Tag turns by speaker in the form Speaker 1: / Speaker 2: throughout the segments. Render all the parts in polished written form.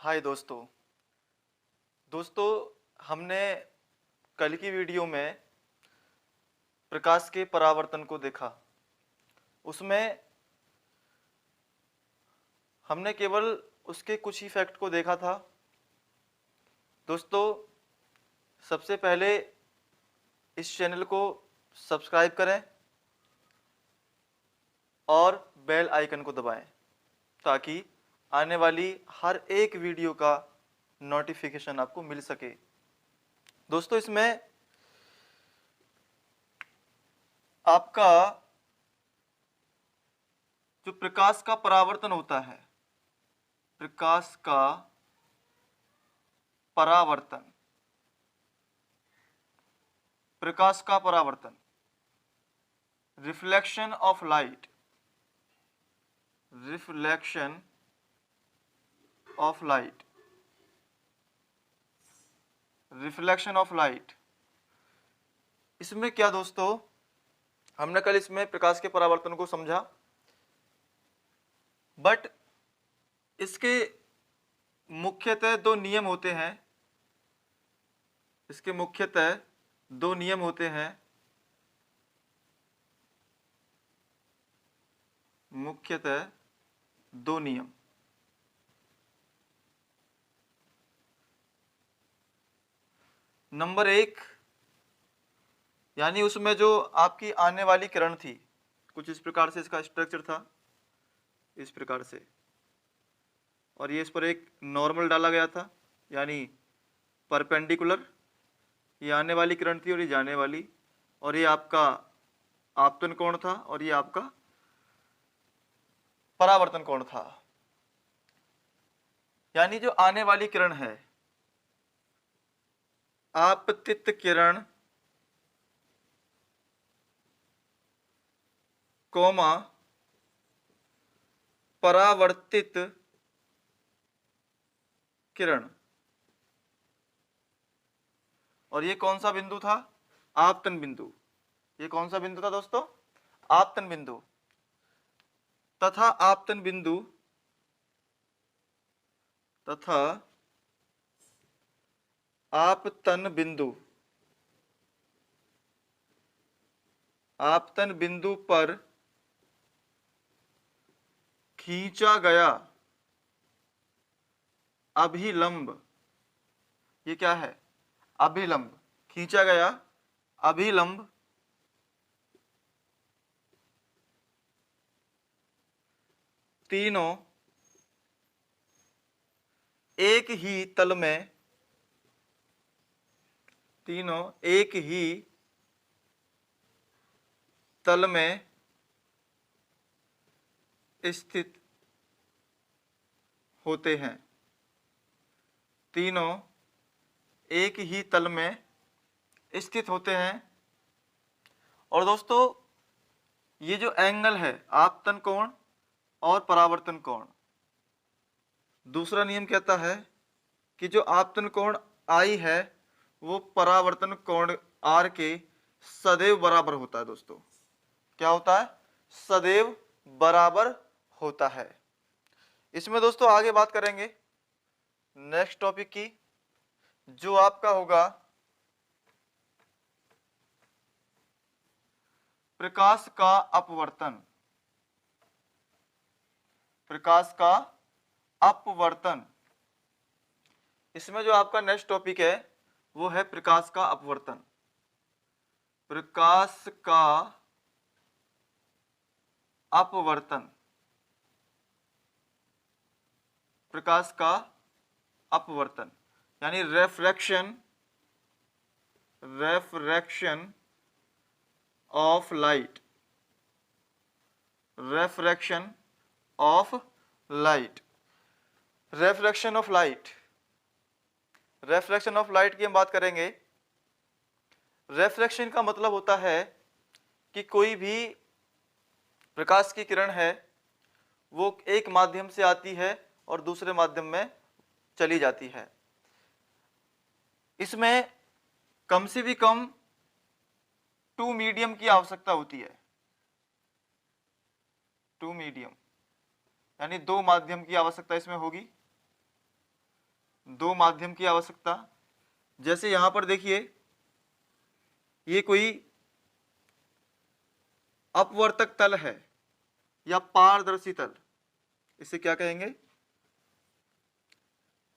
Speaker 1: हाय दोस्तों हमने कल की वीडियो में प्रकाश के परावर्तन को देखा। उसमें हमने केवल उसके कुछ ही फैक्ट को देखा था। दोस्तों सबसे पहले इस चैनल को सब्सक्राइब करें और बेल आइकन को दबाएं ताकि आने वाली हर एक वीडियो का नोटिफिकेशन आपको मिल सके। दोस्तों इसमें आपका जो प्रकाश का परावर्तन होता है, प्रकाश का परावर्तन, प्रकाश का परावर्तन, reflection of light, reflection of light, reflection of light. इसमें क्या दोस्तों, हमने कल इसमें प्रकाश के परावर्तन को समझा, बट इसके मुख्यतः दो नियम होते हैं। इसके मुख्यतः दो नियम होते हैं। मुख्यतः दो नियम। नंबर एक, यानी उसमें जो आपकी आने वाली किरण थी, कुछ इस प्रकार से इसका स्ट्रक्चर था, इस प्रकार से, और ये इस पर एक नॉर्मल डाला गया था, यानी परपेंडिकुलर। ये आने वाली किरण थी और ये जाने वाली, और ये आपका आपतन कोण था और ये आपका परावर्तन कोण था। यानी जो आने वाली किरण है, आपतित किरण कोमा परावर्तित किरण, और ये कौन सा बिंदु था? आपतन बिंदु। ये कौन सा बिंदु था दोस्तों? आपतन बिंदु। तथा आपतन बिंदु तथा आपतन बिंदु, आपतन बिंदु पर खींचा गया अभिलंब, ये क्या है? अभिलंब। खींचा गया अभिलंब तीनों एक ही तल में, तीनों एक ही तल में स्थित होते हैं। तीनों एक ही तल में स्थित होते हैं। और दोस्तों ये जो एंगल है, आपतन कोण और परावर्तन कोण, दूसरा नियम कहता है कि जो आपतन कोण I है वो परावर्तन कोण R के सदैव बराबर होता है। दोस्तों क्या होता है? सदैव बराबर होता है। इसमें दोस्तों आगे बात करेंगे नेक्स्ट टॉपिक की, जो आपका होगा प्रकाश का अपवर्तन। प्रकाश का अपवर्तन। इसमें जो आपका नेक्स्ट टॉपिक है वो है प्रकाश का अपवर्तन। प्रकाश का अपवर्तन, प्रकाश का अपवर्तन, यानी refraction, refraction of light, refraction of light, refraction of light. Refraction of light की हम बात करेंगे। रेफ्रैक्शन का मतलब होता है कि कोई भी प्रकाश की किरण है वो एक माध्यम से आती है और दूसरे माध्यम में चली जाती है। इसमें कम से भी कम 2 मीडियम की आवश्यकता होती है। 2 मीडियम यानी 2 माध्यम की आवश्यकता इसमें होगी। दो माध्यम की आवश्यकता। जैसे यहां पर देखिए, ये कोई अपवर्तक तल है या पारदर्शी तल, इसे क्या कहेंगे?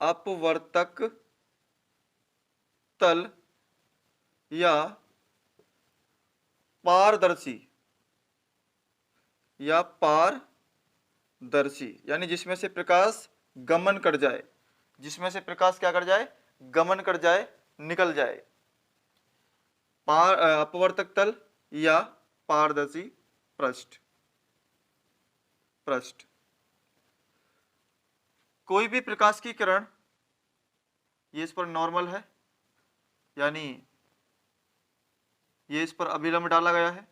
Speaker 1: अपवर्तक तल या पारदर्शी यानी जिसमें से प्रकाश गमन कर जाए, जिसमें से प्रकाश क्या कर जाए? गमन कर जाए, निकल जाए। अपवर्तक तल या पारदर्शी पृष्ठ। कोई भी प्रकाश की किरण, ये इस पर नॉर्मल है, यानी ये इस पर अभिलंब डाला गया है।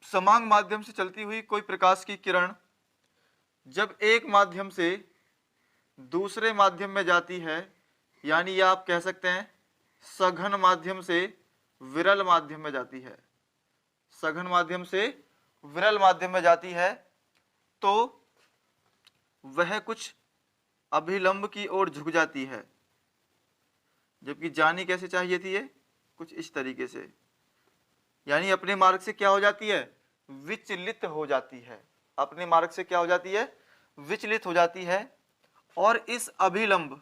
Speaker 1: समांग माध्यम से चलती हुई कोई प्रकाश की किरण जब एक माध्यम से दूसरे माध्यम में जाती है, यानी यह आप कह सकते हैं सघन माध्यम से विरल माध्यम में जाती है, सघन माध्यम से विरल माध्यम में जाती है, तो वह कुछ अभिलंब की ओर झुक जाती है। जबकि जानी कैसे चाहिए थी? ये कुछ इस तरीके से, यानी अपने मार्ग से क्या हो जाती है? विचलित हो जाती है। अपने मार्ग से क्या हो जाती है? विचलित हो जाती है। और इस अभिलंब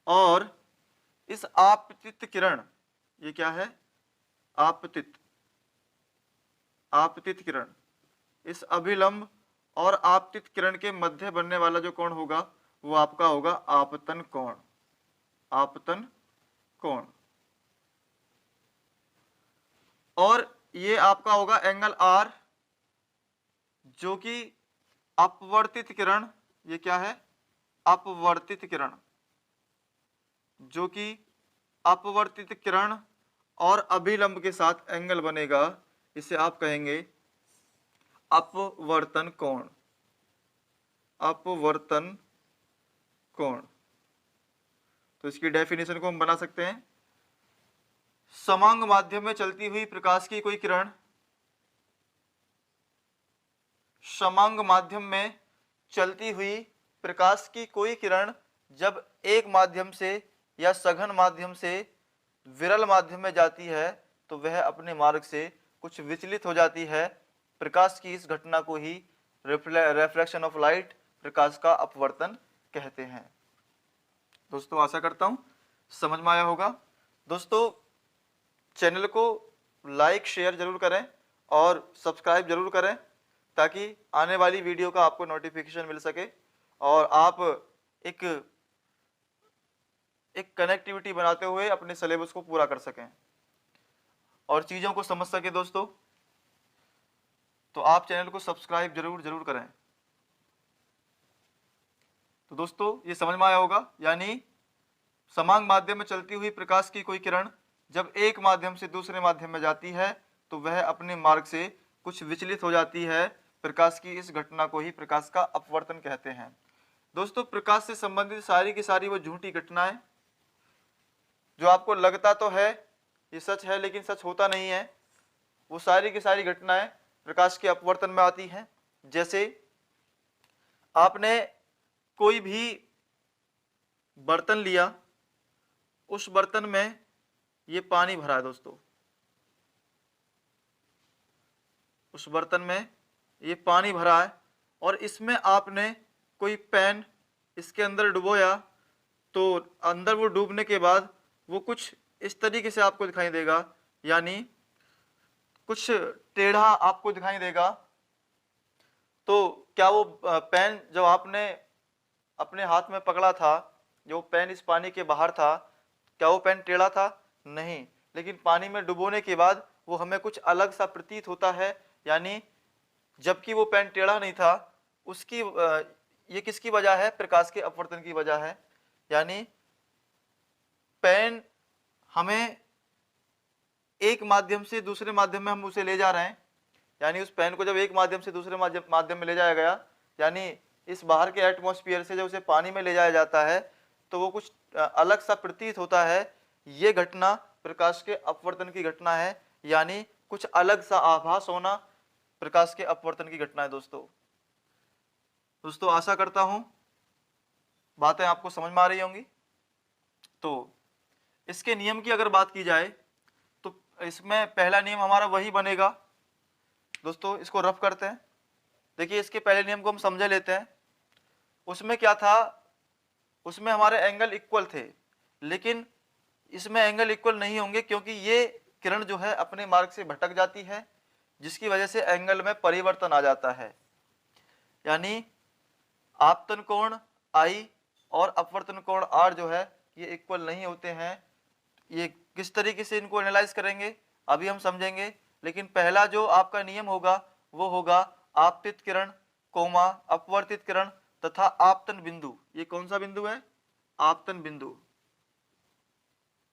Speaker 1: और इस आपतित किरण, ये क्या है? आपतित किरण, इस अभिलंब और आपतित किरण के मध्य बनने वाला जो कोण होगा वो आपका होगा आपतन कोण। आपतन कोण। और ये आपका होगा एंगल R, जो कि अपवर्तित किरण, ये क्या है? अपवर्तित किरण, जो कि अपवर्तित किरण और अभिलंब के साथ एंगल बनेगा, इसे आप कहेंगे अपवर्तन कोण। अपवर्तन कोण। तो इसकी डेफिनेशन को हम बना सकते हैं, समांग माध्यम में चलती हुई प्रकाश की कोई किरण, समांग माध्यम में चलती हुई प्रकाश की कोई किरण जब एक माध्यम से या सघन माध्यम से विरल माध्यम में जाती है, तो वह अपने मार्ग से कुछ विचलित हो जाती है। प्रकाश की इस घटना को ही रिफ्लेक्शन ऑफ लाइट, प्रकाश का अपवर्तन कहते हैं। दोस्तों आशा करता हूं समझ में आया होगा। दोस्तों चैनल को लाइक शेयर जरूर करें और सब्सक्राइब जरूर करें, ताकि आने वाली वीडियो का आपको नोटिफिकेशन मिल सके और आप एक कनेक्टिविटी बनाते हुए अपने सिलेबस को पूरा कर सकें और चीज़ों को समझ सके। दोस्तों तो आप चैनल को सब्सक्राइब जरूर करें। तो दोस्तों ये समझ में आया होगा, यानी समांग माध्यम में चलती हुई प्रकाश की कोई किरण जब एक माध्यम से दूसरे माध्यम में जाती है, तो वह अपने मार्ग से कुछ विचलित हो जाती है। प्रकाश की इस घटना को ही प्रकाश का अपवर्तन कहते हैं। दोस्तों प्रकाश से संबंधित सारी की सारी वो झूठी घटनाएं जो आपको लगता तो है ये सच है, लेकिन सच होता नहीं है, वो सारी की सारी घटनाएं प्रकाश के अपवर्तन में आती हैं। जैसे आपने कोई भी बर्तन लिया, उस बर्तन में ये पानी भरा है दोस्तों, उस बर्तन में ये पानी भरा है और इसमें आपने कोई पेन इसके अंदर डुबोया, तो अंदर वो डूबने के बाद वो कुछ इस तरीके से आपको दिखाई देगा, यानी कुछ टेढ़ा आपको दिखाई देगा। तो क्या वो पेन जब आपने अपने हाथ में पकड़ा था, जो पेन इस पानी के बाहर था, क्या वो पेन टेढ़ा था? नहीं, लेकिन पानी में डुबोने के बाद वो हमें कुछ अलग सा प्रतीत होता है, यानी जबकि वो पेन टेढ़ा नहीं था। उसकी ये किसकी वजह है? प्रकाश के अपवर्तन की वजह है। यानी पेन हमें एक माध्यम से दूसरे माध्यम में हम उसे ले जा रहे हैं, यानी उस पेन को जब एक माध्यम से दूसरे माध्यम में ले जाया गया, यानी इस बाहर के एटमॉस्फेयर से जब उसे पानी में ले जाया जाता है, तो वो कुछ अलग सा प्रतीत होता है। ये घटना प्रकाश के अपवर्तन की घटना है, यानी कुछ अलग सा आभास होना, प्रकाश के अपवर्तन की घटना है दोस्तों। दोस्तों आशा करता हूं बातें आपको समझ में आ रही होंगी। तो इसके नियम की अगर बात की जाए तो इसमें पहला नियम हमारा वही बनेगा दोस्तों। इसको रफ करते हैं। देखिए इसके पहले नियम को हम समझे लेते हैं। उसमें क्या था, उसमें हमारे एंगल इक्वल थे, लेकिन इसमें एंगल इक्वल नहीं होंगे क्योंकि ये किरण जो है अपने मार्ग से भटक जाती है, जिसकी वजह से एंगल में परिवर्तन आ जाता है। यानी आपतन कोण I और अपवर्तन कोण R जो है ये इक्वल नहीं होते हैं। ये किस तरीके से इनको एनालाइज करेंगे अभी हम समझेंगे, लेकिन पहला जो आपका नियम होगा वो होगा आपतित किरण कोमा अपवर्तित किरण तथा आपतन बिंदु। ये कौन सा बिंदु है? आपतन बिंदु।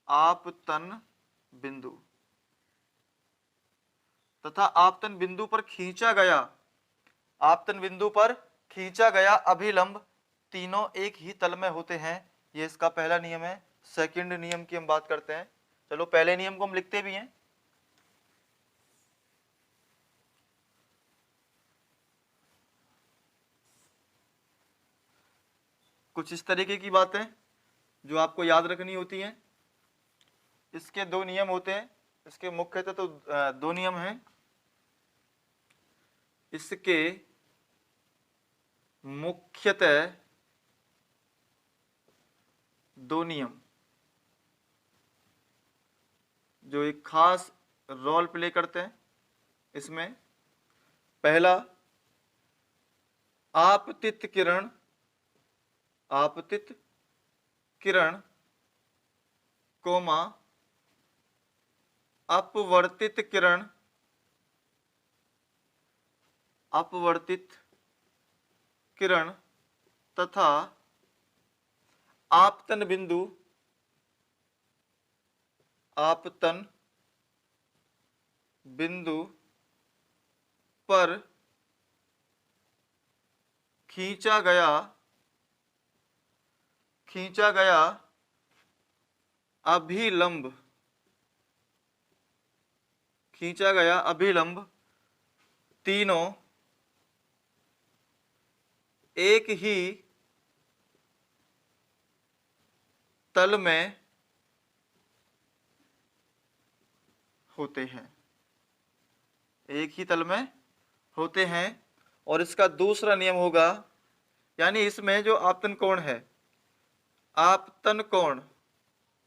Speaker 1: आपतन बिंदु तथा आपतन बिंदु पर खींचा गया, आपतन बिंदु पर खींचा गया अभिलंब तीनों एक ही तल में होते हैं। ये इसका पहला नियम है। सेकंड नियम की हम बात करते हैं। चलो पहले नियम को हम लिखते भी हैं। कुछ इस तरीके की बातें जो आपको याद रखनी होती हैं। इसके दो नियम होते हैं। इसके मुख्यतः तो दो नियम हैं। इसके मुख्यतः दो नियम जो एक खास रोल प्ले करते हैं इसमें। पहला आपतित किरण, आपतित किरण कोमा अपवर्तित किरण, अपवर्तित किरण तथा आपतन बिंदु, आपतन बिंदु पर खींचा गया अभिलंब, खींचा गया अभिलंब तीनों एक ही तल में होते हैं, एक ही तल में होते हैं। और इसका दूसरा नियम होगा, यानी इसमें जो आपतन कोण है, आपतन कोण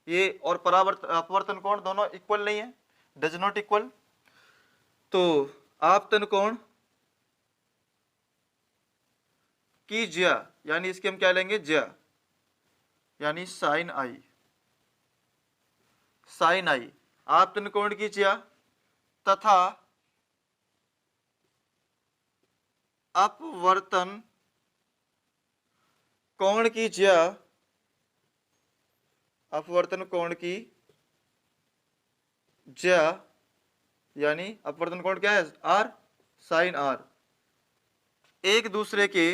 Speaker 1: ये और अपवर्तन कोण दोनों इक्वल नहीं है, डज नॉट इक्वल। तो आपतन कोण की ज्या, यानी इसके हम क्या लेंगे, ज्या, यानी साइन आई, साइन आई आपतन कोण की ज्या तथा अपवर्तन कोण की ज्या, अपवर्तन कोण की ज्या, यानी अपवर्तन कोण क्या है, आर, साइन आर, एक दूसरे के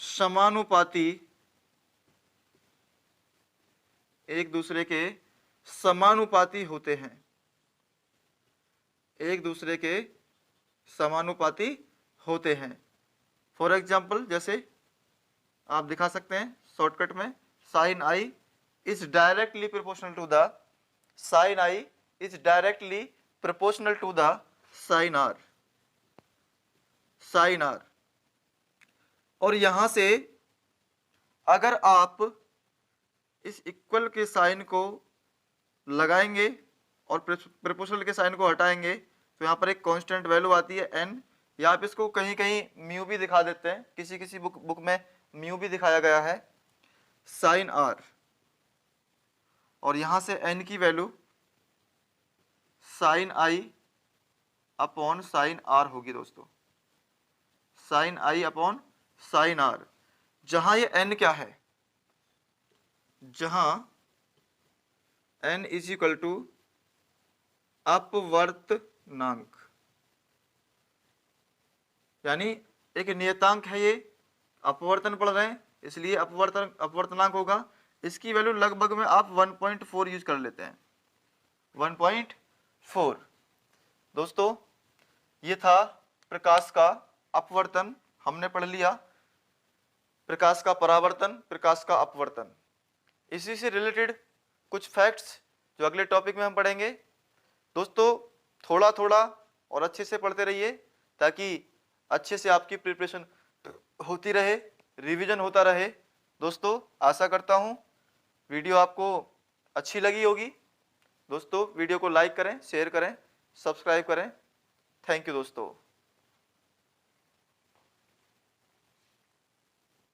Speaker 1: समानुपाती, एक दूसरे के समानुपाती होते हैं, एक दूसरे के समानुपाती होते हैं। फॉर एग्जाम्पल जैसे आप दिखा सकते हैं शॉर्टकट में, sine i is directly proportional to the, sine i is directly proportional to the sine r, sine r. और यहां से अगर आप इस इक्वल के साइन को लगाएंगे और प्रोपोर्शनल के साइन को हटाएंगे तो यहाँ पर एक कांस्टेंट वैल्यू आती है n, या आप इसको कहीं कहीं म्यू भी दिखा देते हैं, किसी किसी बुक में म्यू भी दिखाया गया है, साइन आर। और यहां से n की value sine i upon sine r होगी दोस्तों, sine i upon sine r. जहां ये n क्या है, जहां n इज इक्वल टू अपवर्तनांक, यानी एक नियतांक है, ये अपवर्तन पढ़ रहे हैं इसलिए अपवर्तनांक होगा। इसकी वैल्यू लगभग में आप 1.4 यूज कर लेते हैं, 1.4। दोस्तों ये था प्रकाश का अपवर्तन, हमने पढ़ लिया प्रकाश का परावर्तन, प्रकाश का अपवर्तन। इसी से रिलेटेड कुछ फैक्ट्स जो अगले टॉपिक में हम पढ़ेंगे। दोस्तों थोड़ा थोड़ा और अच्छे से पढ़ते रहिए ताकि अच्छे से आपकी प्रिपरेशन होती रहे, रिवीजन होता रहे। दोस्तों आशा करता हूँ वीडियो आपको अच्छी लगी होगी। दोस्तों वीडियो को लाइक करें, शेयर करें, सब्सक्राइब करें। थैंक यू दोस्तों।